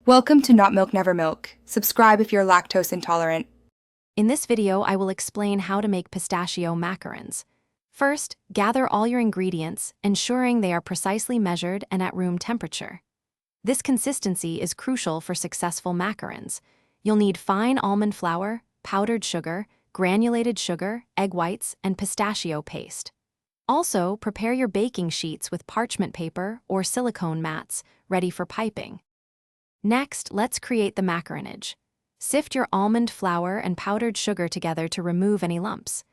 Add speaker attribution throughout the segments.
Speaker 1: Welcome to Not Milk Never Milk. Subscribe if you're lactose intolerant.
Speaker 2: In this video, I will explain how to make pistachio macarons. First, gather all your ingredients, ensuring they are precisely measured and at room temperature. This consistency is crucial for successful macarons. You'll need fine almond flour, powdered sugar, granulated sugar, egg whites, and pistachio paste. Also, prepare your baking sheets with parchment paper or silicone mats, ready for piping. Next, let's create the macaronage. Sift your almond flour and powdered sugar together to remove any lumps.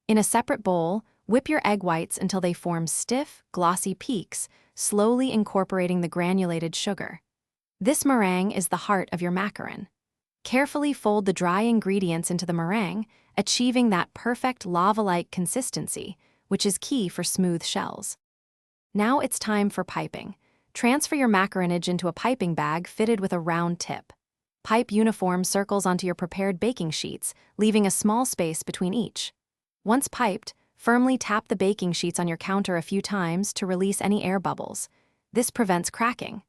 Speaker 2: In a separate bowl, whip your egg whites until they form stiff, glossy peaks, slowly incorporating the granulated sugar. This meringue is the heart of your macaron. Carefully fold the dry ingredients into the meringue, achieving that perfect lava-like consistency, which is key for smooth shells. Now it's time for piping. Transfer your macaronage into a piping bag fitted with a round tip. Pipe uniform circles onto your prepared baking sheets, leaving a small space between each. Once piped, firmly tap the baking sheets on your counter a few times to release any air bubbles. This prevents cracking.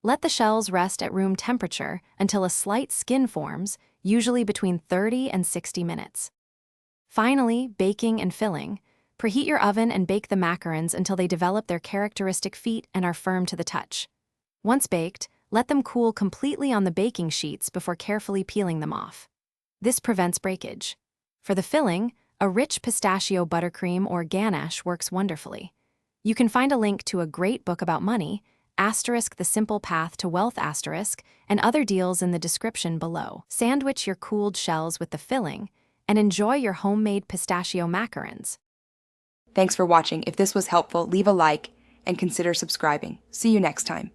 Speaker 2: Let the shells rest at room temperature until a slight skin forms, usually between 30 and 60 minutes. Finally, baking and filling. Preheat your oven and bake the macarons until they develop their characteristic feet and are firm to the touch. Once baked, let them cool completely on the baking sheets before carefully peeling them off. This prevents breakage. For the filling, a rich pistachio buttercream or ganache works wonderfully. You can find a link to a great book about money, The Simple Path to Wealth, and other deals in the description below. Sandwich your cooled shells with the filling and enjoy your homemade pistachio macarons.
Speaker 1: Thanks for watching. If this was helpful, leave a like and consider subscribing. See you next time.